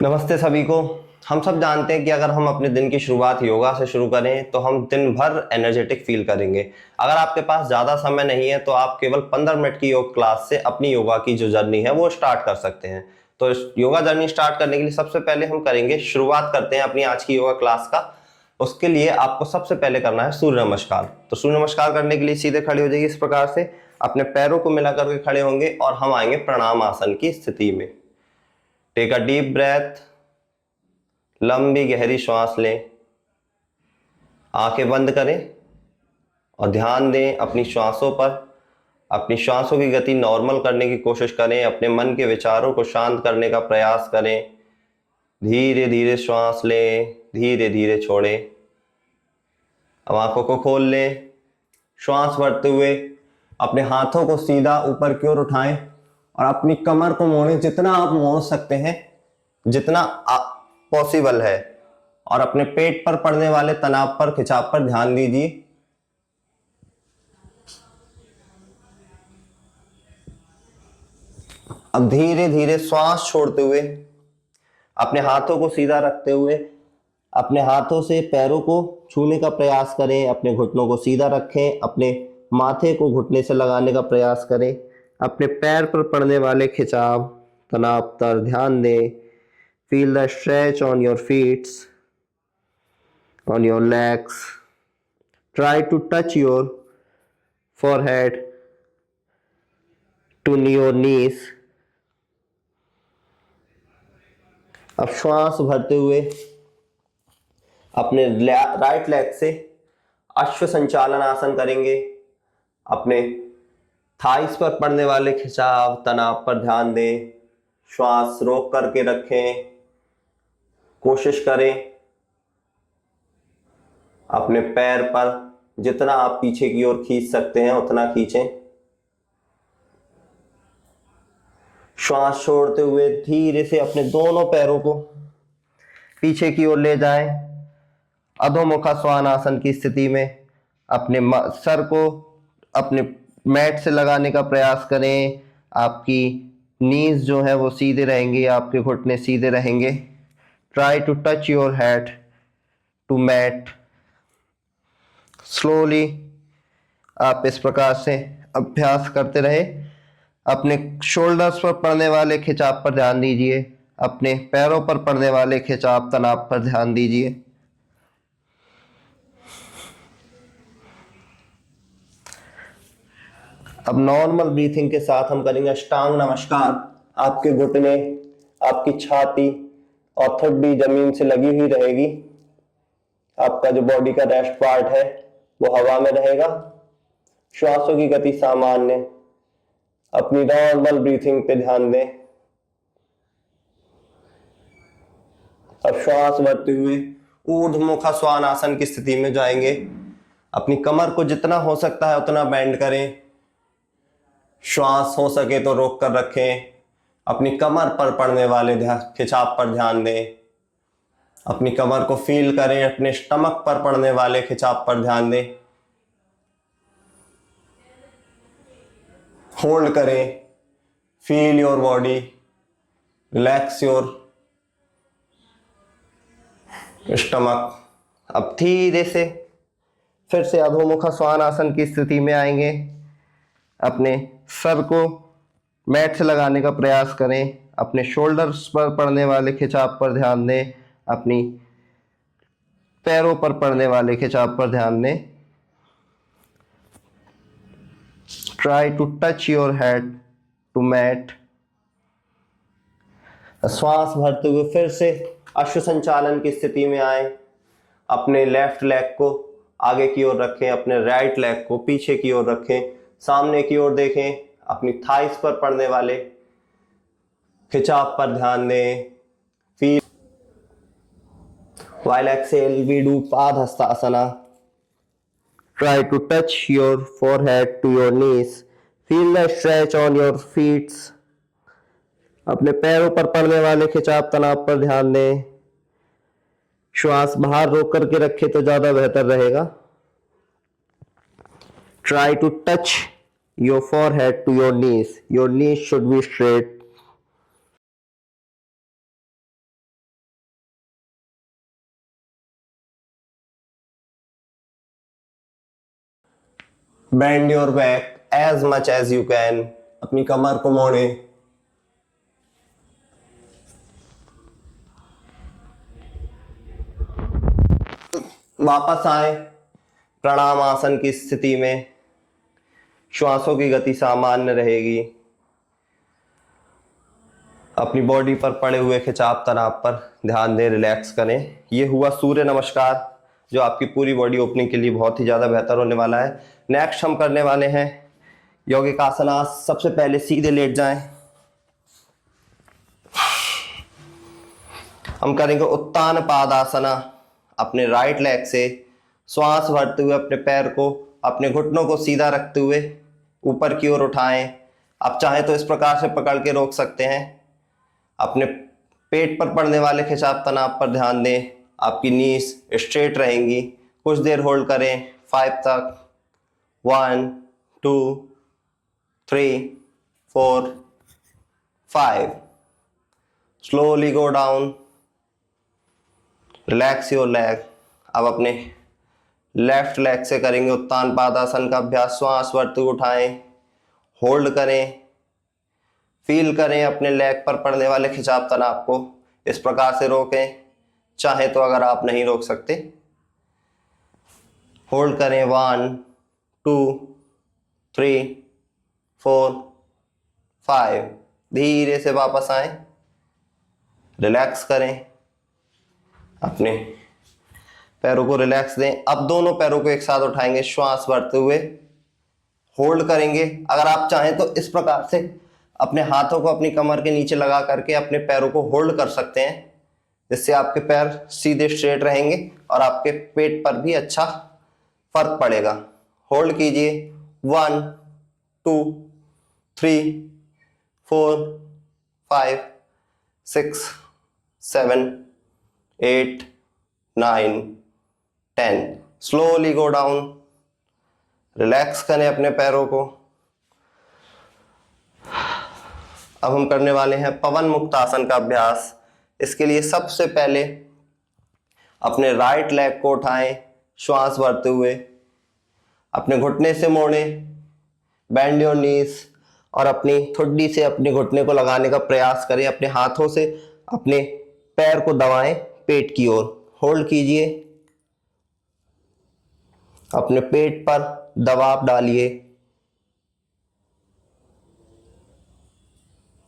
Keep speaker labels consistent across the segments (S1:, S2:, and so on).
S1: नमस्ते सभी को। हम सब जानते हैं कि अगर हम अपने दिन की शुरुआत योगा से शुरू करें तो हम दिन भर एनर्जेटिक फील करेंगे। अगर आपके पास ज़्यादा समय नहीं है तो आप केवल 15 मिनट की योग क्लास से अपनी योगा की जो जर्नी है वो स्टार्ट कर सकते हैं। तो इस योगा जर्नी स्टार्ट करने के लिए सबसे पहले हम करेंगे, शुरुआत करते हैं अपनी आज की योगा क्लास का। उसके लिए आपको सबसे पहले करना है सूर्य नमस्कार। तो सूर्य नमस्कार करने के लिए सीधे खड़े हो जाइए। इस प्रकार से अपने पैरों को मिला करके खड़े होंगे और हम आएंगे प्रणाम आसन की स्थिति में। टेक अ डीप ब्रेथ, लंबी गहरी श्वास लें, आंखें बंद करें और ध्यान दें अपनी श्वासों पर। अपनी श्वासों की गति नॉर्मल करने की कोशिश करें, अपने मन के विचारों को शांत करने का प्रयास करें। धीरे धीरे श्वास लें, धीरे धीरे छोड़ें। अब आंखों को खोल लें। श्वास भरते हुए अपने हाथों को सीधा ऊपर की ओर उठाएं और अपनी कमर को मोड़ें, जितना आप मोड़ सकते हैं, जितना पॉसिबल है। और अपने पेट पर पड़ने वाले तनाव पर, खिंचाव पर ध्यान दीजिए। अब धीरे धीरे श्वास छोड़ते हुए अपने हाथों को सीधा रखते हुए अपने हाथों से पैरों को छूने का प्रयास करें। अपने घुटनों को सीधा रखें, अपने माथे को घुटने से लगाने का प्रयास करें। अपने पैर पर पड़ने वाले खिंचाव, तनाव पर ध्यान दें। Feel the stretch on your feets, on your legs. Try to touch your forehead to your knees. अब श्वास भरते हुए अपने राइट लेग से अश्व संचालन आसन करेंगे। अपने थाइस पर पड़ने वाले खिंचाव, तनाव पर ध्यान दें। श्वास रोक करके रखें। कोशिश करें अपने पैर पर जितना आप पीछे की ओर खींच सकते हैं उतना खींचें। श्वास छोड़ते हुए धीरे से अपने दोनों पैरों को पीछे की ओर ले जाएं। अधोमुखा श्वानासन की स्थिति में अपने सर को अपने मैट से लगाने का प्रयास करें। आपकी नीज जो है वो सीधे रहेंगी, आपके घुटने सीधे रहेंगे। Try to touch your head to mat. Slowly आप इस प्रकार से अभ्यास करते रहे। अपने शोल्डर्स पर पड़ने वाले खिंचाव पर ध्यान दीजिए। अपने पैरों पर पड़ने वाले खिंचाव, तनाव पर ध्यान दीजिए। अब नॉर्मल ब्रीथिंग के साथ हम करेंगे अष्टांग नमस्कार। आपके घुटने, आपकी छाती और ठुड्डी जमीन से लगी हुई रहेगी। आपका जो बॉडी का रेस्ट पार्ट है वो हवा में रहेगा। श्वासों की गति सामान्य। अपनी नॉर्मल ब्रीथिंग पे ध्यान दें। अब श्वास भरते हुए ऊर्ध्वमुखा श्वानासन की स्थिति में जाएंगे। अपनी कमर को जितना हो सकता है उतना बेंड करें। श्वास हो सके तो रोक कर रखें। अपनी कमर पर पड़ने वाले खिंचाव पर ध्यान दें। अपनी कमर को फील करें। अपने स्टमक पर पड़ने वाले खिंचाव पर ध्यान दें। होल्ड करें। Feel your body, relax your stomach. अब धीरे से फिर से अधोमुखा श्वानासन की स्थिति में आएंगे। अपने सर को मैट से लगाने का प्रयास करें। अपने शोल्डर्स पर पड़ने वाले खिंचाव पर ध्यान दें। अपनी पैरों पर पड़ने वाले खिंचाव पर ध्यान दें। Try to touch your head to mat. श्वास भरते हुए फिर से अश्व संचालन की स्थिति में आए। अपने लेफ्ट लेग को आगे की ओर रखें, अपने राइट लेग को पीछे की ओर रखें, सामने की ओर देखें। अपनी थाइस पर पड़ने वाले खिंचाव पर ध्यान दें। Feel while exhale we do Padhastasana. Try to touch your forehead to your knees. Feel the stretch on your feet. अपने पैरों पर पड़ने वाले खिंचाव, तनाव पर ध्यान दें। श्वास बाहर रोक करके रखें तो ज्यादा बेहतर रहेगा। Try to touch your forehead to your knees. Your knees should be straight. Bend your back as much as you can, अपनी कमर को मोड़े। वापस आए प्रणाम आसन की स्थिति में, श्वासों की गति सामान्य रहेगी। अपनी बॉडी पर पड़े हुए खिंचाव तनाव पर ध्यान दें, रिलैक्स करें। ये हुआ सूर्य नमस्कार, जो आपकी पूरी बॉडी ओपनिंग के लिए बहुत ही ज़्यादा बेहतर होने वाला है। नेक्स्ट हम करने वाले हैं यौगिक आसना। सबसे पहले सीधे लेट जाएं। हम करेंगे उत्तान पादासना। अपने राइट लेग से श्वास भरते हुए अपने पैर को, अपने घुटनों को सीधा रखते हुए ऊपर की ओर उठाएं। आप चाहें तो इस प्रकार से पकड़ के रोक सकते हैं। अपने पेट पर पड़ने वाले खिंचाव तनाव पर ध्यान दें। आपकी नीज स्ट्रेट रहेंगी। कुछ देर होल्ड करें 5 तक। 1 2 3 4 5। Slowly go down, relax your leg. अब अपने लेफ्ट लेग से करेंगे उत्तान पादासन का अभ्यास। श्वास भरते हुए उठाएं, होल्ड करें, फील करें अपने लेग पर पड़ने वाले खिंचाव तनाव को। इस प्रकार से रोकें। चाहे तो अगर आप नहीं रोक सकते, होल्ड करें 1 2 3 4 5। धीरे से वापस आएं, रिलैक्स करें, अपने पैरों को रिलैक्स दें। अब दोनों पैरों को एक साथ उठाएंगे, श्वास भरते हुए होल्ड करेंगे। अगर आप चाहें तो इस प्रकार से अपने हाथों को अपनी कमर के नीचे लगा करके अपने पैरों को होल्ड कर सकते हैं, जिससे आपके पैर सीधे स्ट्रेट रहेंगे और आपके पेट पर भी अच्छा फर्क पड़ेगा। होल्ड कीजिए 1 2 3 4 5 6 7 8 9 10। स्लोली गो डाउन, रिलैक्स करें अपने पैरों को। अब हम करने वाले हैं पवन मुक्त आसन का अभ्यास। इसके लिए सबसे पहले अपने राइट लेग को उठाएं, श्वास भरते हुए अपने घुटने से मोड़ें, बेंड योर नीज, और अपनी ठुड्डी से अपने घुटने को लगाने का प्रयास करें। अपने हाथों से अपने पैर को दबाएं पेट की ओर। होल्ड कीजिए, अपने पेट पर दबाव डालिए।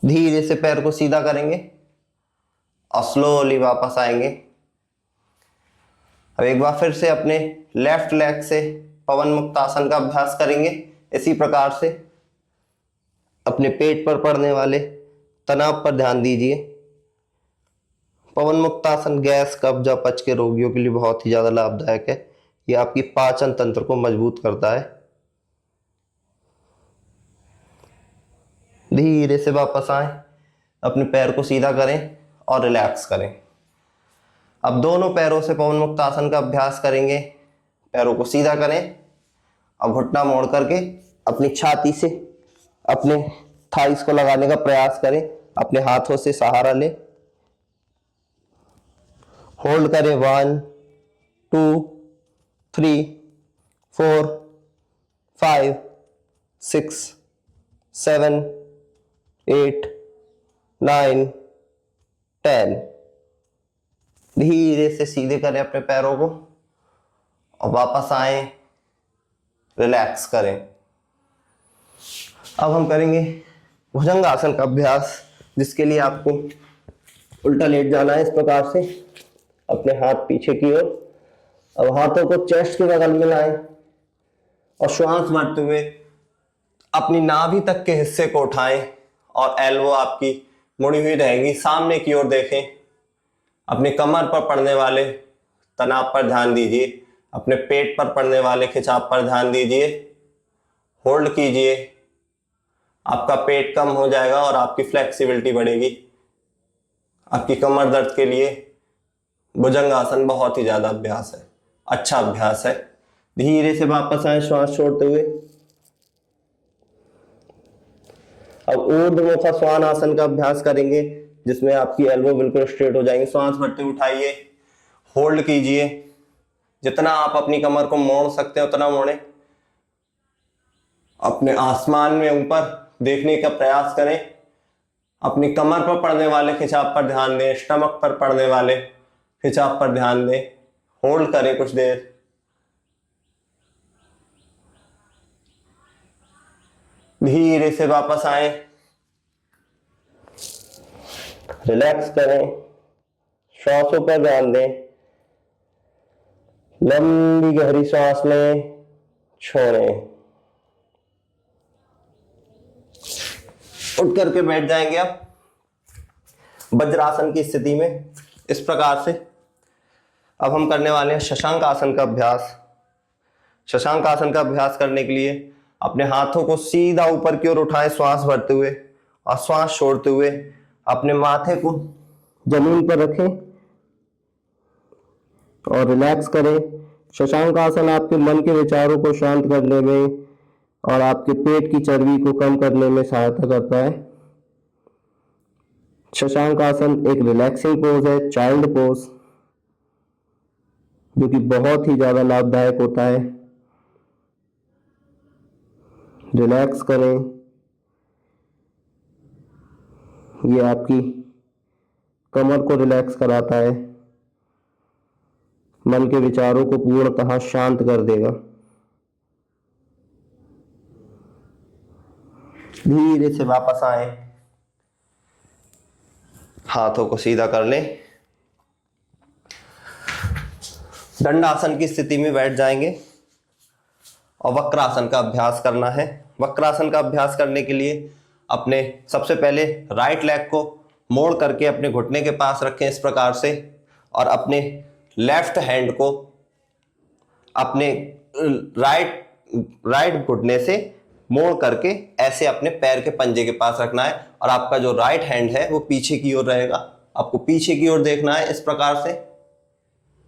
S1: धीरे से पैर को सीधा करेंगे और स्लोली वापस आएंगे। अब एक बार फिर से अपने लेफ्ट लेग से पवन मुक्त आसन का अभ्यास करेंगे। इसी प्रकार से अपने पेट पर पड़ने वाले तनाव पर ध्यान दीजिए। पवन मुक्त आसन गैस, कब्ज, अपच के रोगियों के लिए बहुत ही ज्यादा लाभदायक है। यह आपकी पाचन तंत्र को मजबूत करता है। धीरे से वापस आएं, अपने पैर को सीधा करें और रिलैक्स करें। अब दोनों पैरों से पवन मुक्त आसन का अभ्यास करेंगे। पैरों को सीधा करें और घुटना मोड़ करके अपनी छाती से अपने थाइस को लगाने का प्रयास करें। अपने हाथों से सहारा लें, होल्ड करें 1 2 3 4 5 6 7 8 9 10। धीरे से सीधे करें अपने पैरों को और वापस आए, रिलैक्स करें। अब हम करेंगे भुजंगासन का अभ्यास, जिसके लिए आपको उल्टा लेट जाना है। इस प्रकार से अपने हाथ पीछे की ओर। अब हाथों को चेस्ट के बगल में लाएं और श्वास भरते हुए अपनी नाभि तक के हिस्से को उठाएं और एल्बो आपकी मुड़ी हुई रहेगी। सामने की ओर देखें। अपने कमर पर पड़ने वाले तनाव पर ध्यान दीजिए। अपने पेट पर पड़ने वाले खिंचाव पर ध्यान दीजिए। होल्ड कीजिए, आपका पेट कम हो जाएगा और आपकी फ्लेक्सिबिलिटी बढ़ेगी। आपकी कमर दर्द के लिए भुजंगासन बहुत ही ज्यादा अभ्यास है, अच्छा अभ्यास है। धीरे से वापस आए, श्वास छोड़ते हुए। अब ऊर्ध्वमुख श्वान आसन का अभ्यास करेंगे, जिसमें आपकी एल्बो बिल्कुल स्ट्रेट हो जाएंगे। श्वास भरते उठाइए, होल्ड कीजिए। जितना आप अपनी कमर को मोड़ सकते हैं उतना मोड़ें। अपने आसमान में ऊपर देखने का प्रयास करें। अपनी कमर पर पड़ने वाले खिंचाव पर ध्यान दें, स्टमक पर पड़ने वाले खिंचाव पर ध्यान दें। होल्ड करें कुछ देर। धीरे से वापस आए, रिलैक्स करें, श्वासों पर ध्यान दें, लंबी गहरी सांस लें, छोड़ें। उठ करके बैठ जाएंगे आप वज्रासन की स्थिति में इस प्रकार से। अब हम करने वाले हैं शशांक आसन का अभ्यास। शशांक आसन का अभ्यास करने के लिए अपने हाथों को सीधा ऊपर की ओर उठाएं, श्वास भरते हुए और श्वास छोड़ते हुए अपने माथे को जमीन पर रखें और रिलैक्स करें। शशांक आसन आपके मन के विचारों को शांत करने में और आपके पेट की चर्बी को कम करने में सहायता करता है। शशांक आसन एक रिलैक्सिंग पोज है, चाइल्ड पोज, जो कि बहुत ही ज्यादा लाभदायक होता है। रिलैक्स करें। ये आपकी कमर को रिलैक्स कराता है, मन के विचारों को पूर्णतः शांत कर देगा। धीरे से वापस आए, हाथों को सीधा कर लें, दंडासन की स्थिति में बैठ जाएंगे और वक्रासन का अभ्यास करना है। वक्रासन का अभ्यास करने के लिए अपने सबसे पहले राइट लेग को मोड़ करके अपने घुटने के पास रखें इस प्रकार से, और अपने लेफ्ट हैंड को अपने राइट घुटने से मोड़ करके ऐसे अपने पैर के पंजे के पास रखना है, और आपका जो राइट हैंड है वो पीछे की ओर रहेगा। आपको पीछे की ओर देखना है इस प्रकार से।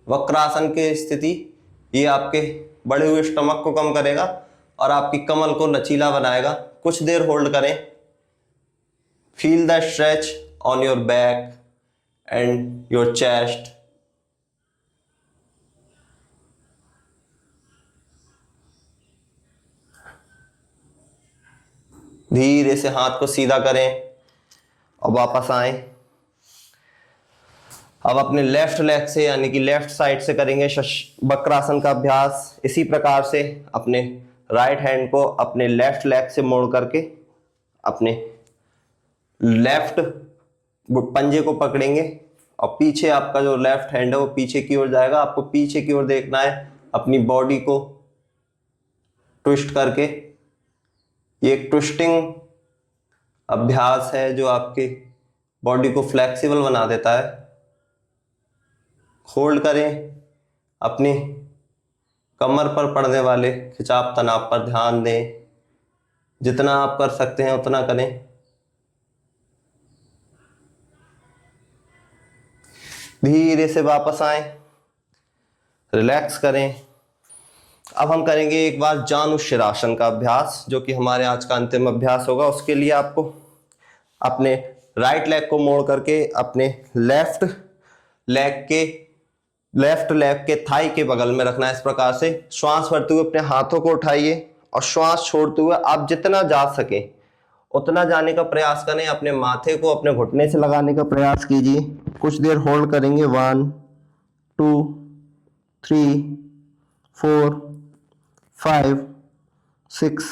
S1: वक्रासन की स्थिति ये आपके बढ़े हुए स्टमक को कम करेगा और आपकी कमर को लचीला बनाएगा। कुछ देर होल्ड करें। Feel the stretch on your back and your chest. धीरे से हाथ को सीधा करें और वापस आए। अब अपने लेफ्ट लेग से यानी कि लेफ्ट साइड से करेंगे वक्रासन का अभ्यास। इसी प्रकार से अपने राइट हैंड को अपने लेफ्ट लेग से मोड़ करके अपने लेफ्ट पंजे को पकड़ेंगे और पीछे आपका जो लेफ्ट हैंड है वो पीछे की ओर जाएगा। आपको पीछे की ओर देखना है, अपनी बॉडी को ट्विस्ट करके। ये एक ट्विस्टिंग अभ्यास है जो आपके बॉडी को फ्लेक्सिबल बना देता है। होल्ड करें। अपनी कमर पर पड़ने वाले खिंचाव तनाव पर ध्यान दें। जितना आप कर सकते हैं उतना करें। धीरे से वापस आए, रिलैक्स करें। अब हम करेंगे एक बार जानुशिरासन का अभ्यास, जो कि हमारे आज का अंतिम अभ्यास होगा। उसके लिए आपको अपने राइट लेग को मोड़ करके अपने लेफ्ट लेग के थाई के बगल में रखना है इस प्रकार से। श्वास भरते हुए अपने हाथों को उठाइए और श्वास छोड़ते हुए आप जितना जा सके उतना जाने का प्रयास करें। अपने माथे को अपने घुटने से लगाने का प्रयास कीजिए। कुछ देर होल्ड करेंगे। 1 2 3 4 5 6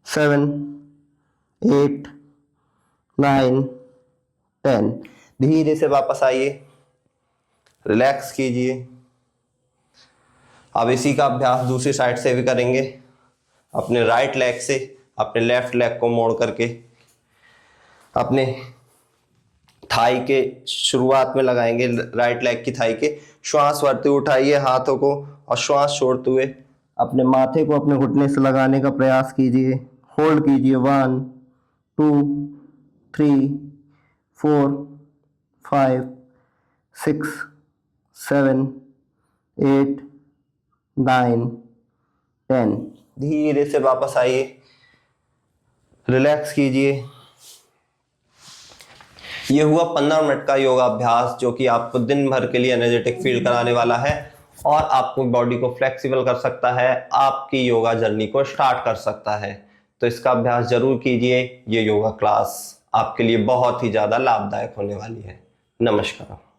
S1: 7 8 9 10। धीरे से वापस आइए, रिलैक्स कीजिए। अब इसी का अभ्यास दूसरी साइड से भी करेंगे। अपने राइट लेग से अपने लेफ्ट लेग को मोड़ करके अपने थाई के शुरुआत में लगाएंगे, राइट लेग की थाई के। श्वास भरते हुए उठाइए हाथों को और श्वास छोड़ते हुए अपने माथे को अपने घुटने से लगाने का प्रयास कीजिए। होल्ड कीजिए। 1 2 3 4 5 6 7 8 9 10। धीरे से वापस आइए, रिलैक्स कीजिए। ये हुआ 15 मिनट का योगा अभ्यास, जो कि आपको दिन भर के लिए एनर्जेटिक फील कराने वाला है। और आपको बॉडी को फ्लेक्सिबल कर सकता है, आपकी योगा जर्नी को स्टार्ट कर सकता है। तो इसका अभ्यास जरूर कीजिए। ये योगा क्लास आपके लिए बहुत ही ज़्यादा लाभदायक होने वाली है। नमस्कार।